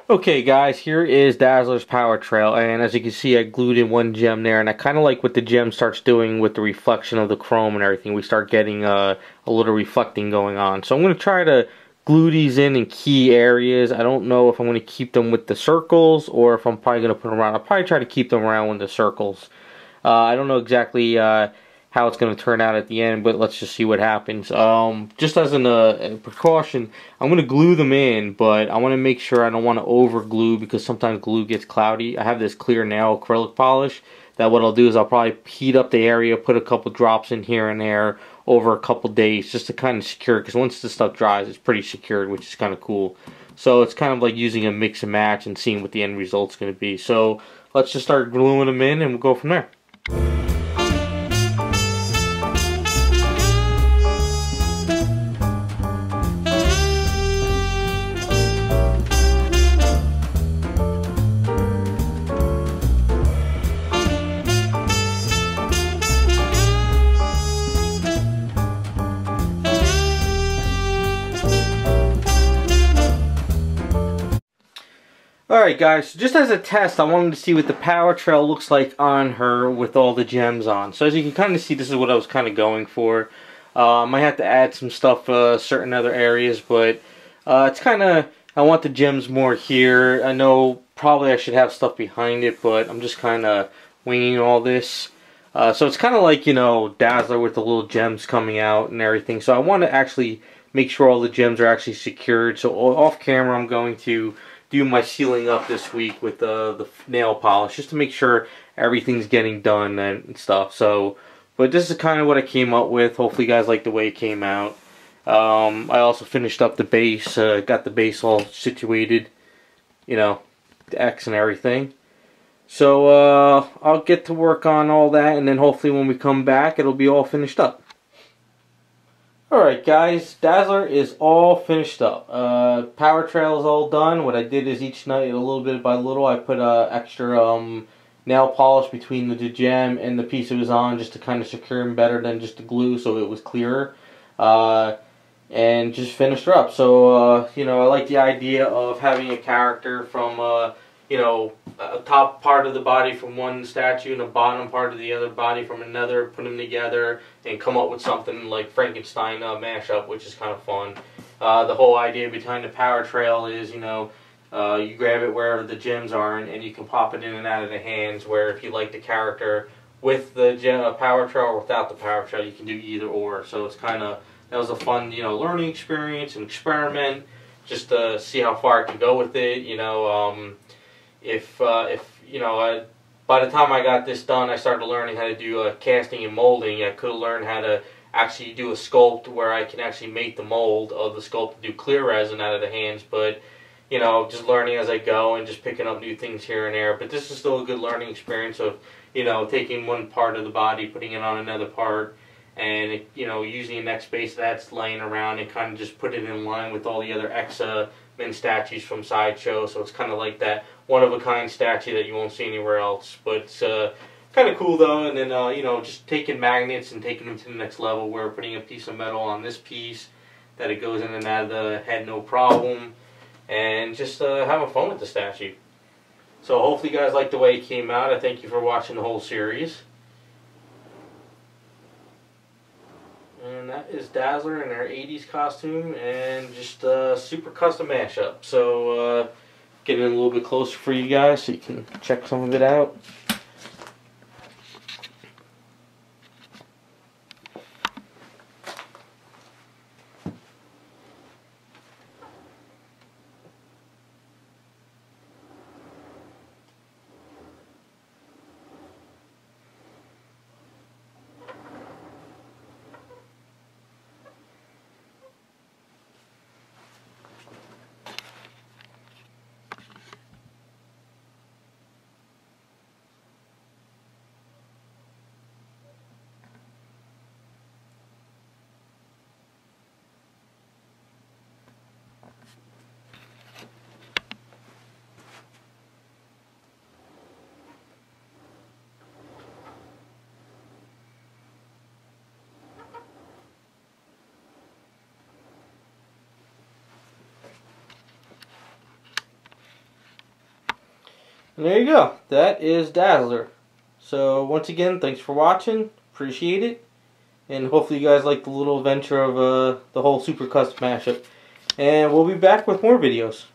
Okay guys, here is Dazzler's power trail, and as you can see I glued in one gem there, and I kind of like what the gem starts doing with the reflection of the chrome and everything. We start getting a little reflecting going on. So I'm going to try to glue these in key areas. I don't know if I'm going to keep them with the circles or if I'm probably going to put them around. I'll probably try to keep them around with the circles. I don't know exactly how it's going to turn out at the end, but let's just see what happens. Just as a precaution, I'm going to glue them in, but I want to make sure I don't want to over glue because sometimes glue gets cloudy. I have this clear nail acrylic polish that what I'll do is I'll probably heat up the area, put a couple drops in here and there over a couple days just to kind of secure it, because once the stuff dries it's pretty secured, which is kind of cool. So it's kind of like using a mix and match and seeing what the end result's going to be. So let's just start gluing them in and we'll go from there. Alright guys, so just as a test, I wanted to see what the power trail looks like on her with all the gems on. So as you can kind of see, this is what I was kind of going for. I might have to add some stuff certain other areas, but it's kind of, I want the gems more here. I know probably I should have stuff behind it, but I'm just kind of winging all this. So it's kind of like, you know, Dazzler with the little gems coming out and everything. So I want to actually make sure all the gems are actually secured. So off camera I'm going to do my sealing up this week with the nail polish just to make sure everything's getting done and stuff. So, but this is kind of what I came up with. Hopefully you guys like the way it came out. I also finished up the base, got the base all situated, you know, the X and everything. So I'll get to work on all that, and then hopefully when we come back it'll be all finished up. Alright guys, Dazzler is all finished up. Power trail is all done. What I did is each night, a little bit by little, I put extra nail polish between the gem and the piece it was on just to kind of secure him better than just the glue so it was clearer. And just finished her up. So, you know, I like the idea of having a character from, you know, a top part of the body from one statue and a bottom part of the other body from another, put them together and come up with something like Frankenstein mashup, which is kind of fun. The whole idea behind the power trail is, you know, you grab it wherever the gems are and you can pop it in and out of the hands, where if you like the character with the power trail or without the power trail, you can do either or. So it's kind of, that was a fun, you know, learning experience and experiment, just to see how far I can go with it, you know. If you know, by the time I got this done, I started learning how to do casting and molding. I could have learned how to actually do a sculpt where I can actually make the mold of the sculpt to do clear resin out of the hands, but you know, just learning as I go and just picking up new things here and there. But this is still a good learning experience of, you know, taking one part of the body, putting it on another part, and it, you know, using the next base that's laying around and kind of just put it in line with all the other X-Men statues from Sideshow. So it's kind of like that one-of-a-kind statue that you won't see anywhere else. But it's kind of cool though. And then, you know, just taking magnets and taking them to the next level, where we're putting a piece of metal on this piece that it goes in and out of the head no problem. And just having fun with the statue. So hopefully you guys like the way it came out. I thank you for watching the whole series. And that is Dazzler in her 80s costume and just a super custom mashup. So getting a little bit closer for you guys so you can check some of it out. And there you go. That is Dazzler. So once again, thanks for watching. Appreciate it. And hopefully you guys like the little adventure of the whole super custom mashup. And we'll be back with more videos.